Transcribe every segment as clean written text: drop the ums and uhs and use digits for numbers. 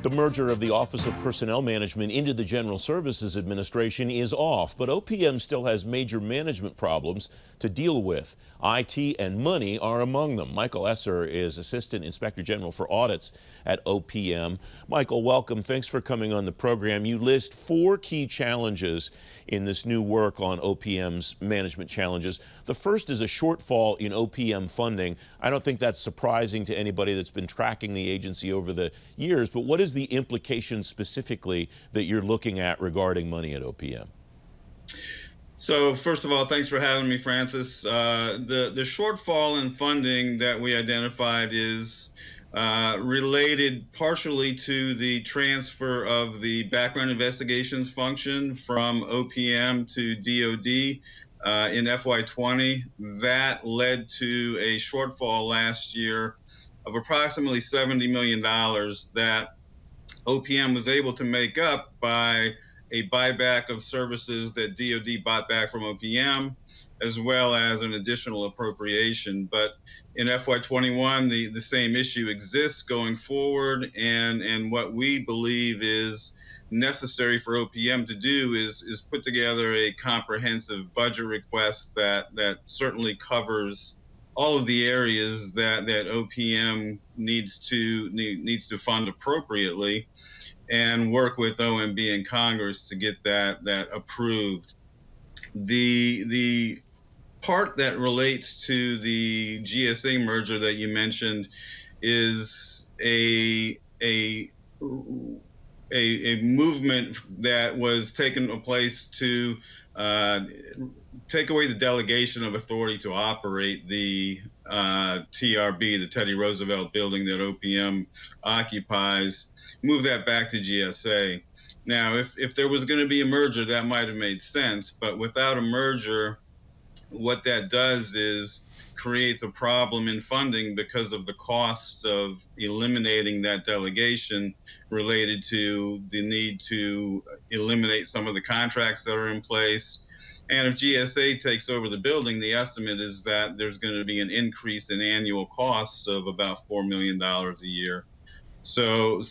The merger of the Office of Personnel Management into the General Services Administration is off, but OPM still has major management problems to deal with. IT and money are among them. Michael Esser is Assistant Inspector General for Audits at OPM. Michael, welcome. Thanks for coming on the program. You list 4 key challenges in this new work on OPM's management challenges. The first is a shortfall in OPM funding. I don't think that's surprising to anybody that's been tracking the agency over the years, but what is the implication specifically that you're looking at regarding money at OPM? So first of all, thanks for having me, Francis. The shortfall in funding that we identified is related partially to the transfer of the background investigations function from OPM to DOD in FY20. That led to a shortfall last year of approximately $70 million that OPM was able to make up by a buyback of services that DOD bought back from OPM, as well as an additional appropriation. But in FY21, the same issue exists going forward, and what we believe is necessary for OPM to do is put together a comprehensive budget request that certainly covers all of the areas that OPM needs to fund appropriately, and work with OMB and Congress to get that approved. The part that relates to the GSA merger that you mentioned is a movement that was taking place to take away the delegation of authority to operate the TRB, the Teddy Roosevelt building that OPM occupies, move that back to GSA. Now, if there was going to be a merger, that might have made sense, but without a merger, what that does is creates a problem in funding because of the costs of eliminating that delegation related to the need to eliminate some of the contracts that are in place. And if GSA takes over the building, the estimate is that there's going to be an increase in annual costs of about $4 million a year. So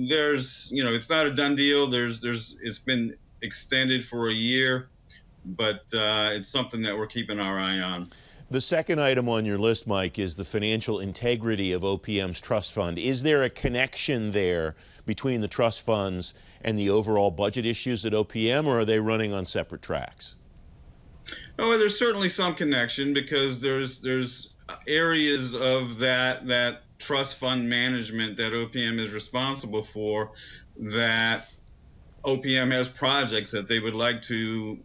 there's, it's not a done deal. It's been extended for a year, but it's something that we're keeping our eye on. The second item on your list, Mike, is the financial integrity of OPM's trust fund. Is there a connection there between the trust funds and the overall budget issues at OPM, or are they running on separate tracks? Oh, there's certainly some connection, because there's areas of that trust fund management that OPM is responsible for that OPM has projects that they would like to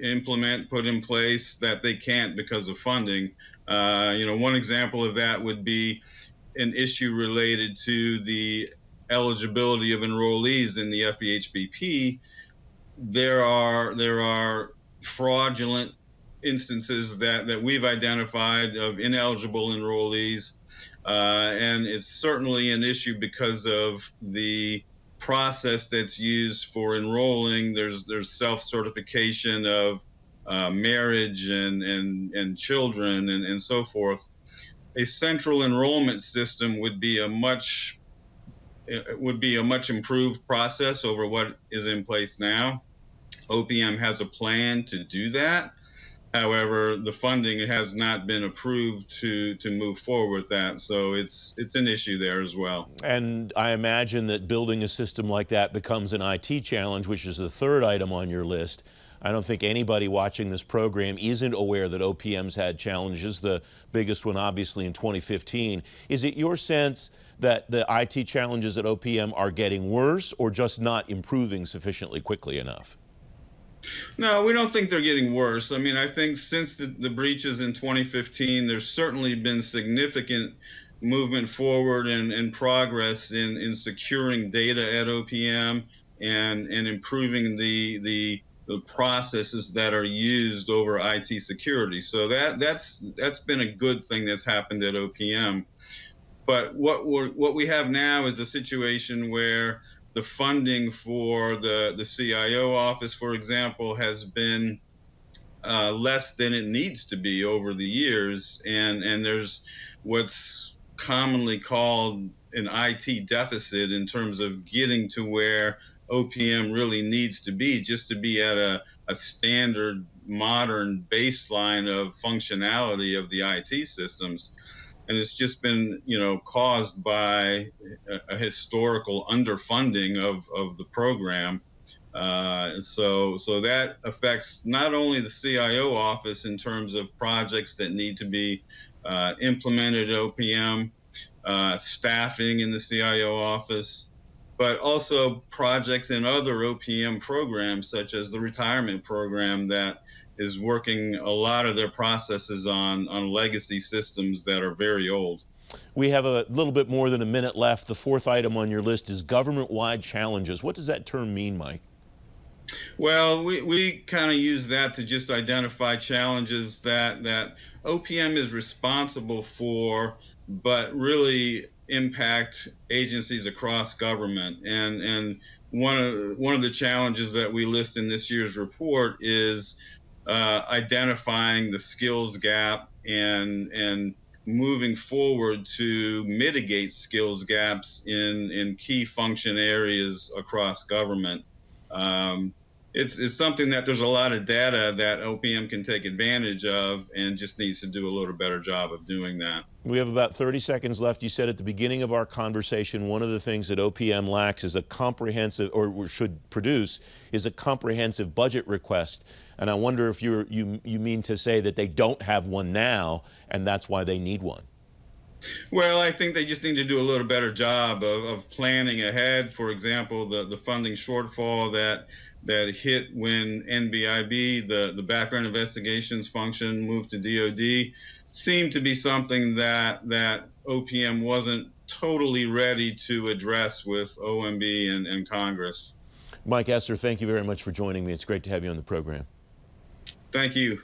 implement, put in place, that they can't because of funding. One example of that would be an issue related to the eligibility of enrollees in the FEHBP. There are fraudulent instances that we've identified of ineligible enrollees, and it's certainly an issue because of the process that's used for enrolling. There's self-certification of marriage and children and so forth. A central enrollment system would be a much improved process over what is in place now. OPM has a plan to do that. However, the funding has not been approved to move forward with that, so it's an issue there as well. And I imagine that building a system like that becomes an IT challenge, which is the third item on your list. I don't think anybody watching this program isn't aware that OPM's had challenges, the biggest one obviously in 2015. Is it your sense that the IT challenges at OPM are getting worse, or just not improving sufficiently quickly enough? No, we don't think they're getting worse. I mean, I think since the breaches in 2015, there's certainly been significant movement forward and progress in securing data at OPM and improving the processes that are used over IT security. So that's been a good thing that's happened at OPM. But what we have now is a situation where the funding for the CIO office, for example, has been less than it needs to be over the years, and there's what's commonly called an IT deficit in terms of getting to where OPM really needs to be, just to be at a standard modern baseline of functionality of the IT systems. And it's just been, caused by a historical underfunding of the program. So that affects not only the CIO office in terms of projects that need to be implemented at OPM, staffing in the CIO office, but also projects in other OPM programs, such as the retirement program that is working a lot of their processes on legacy systems that are very old. We have a little bit more than a minute left. The fourth item on your list is government-wide challenges. What does that term mean, Mike? Well, we kind of use that to just identify challenges that OPM is responsible for, but really impact agencies across government. And one of the challenges that we list in this year's report is identifying the skills gap and moving forward to mitigate skills gaps in key function areas across government. It's something that there's a lot of data that OPM can take advantage of and just needs to do a little better job of doing that. We have about 30 seconds left. You said at the beginning of our conversation, one of the things that OPM lacks is a comprehensive, or should produce, is a comprehensive budget request. And I wonder if you mean to say that they don't have one now, and that's why they need one. Well, I think they just need to do a little better job of planning ahead. For example, the funding shortfall that hit when NBIB, the background investigations function, moved to DOD, seemed to be something that OPM wasn't totally ready to address with OMB and Congress. Mike Esser, thank you very much for joining me. It's great to have you on the program. Thank you.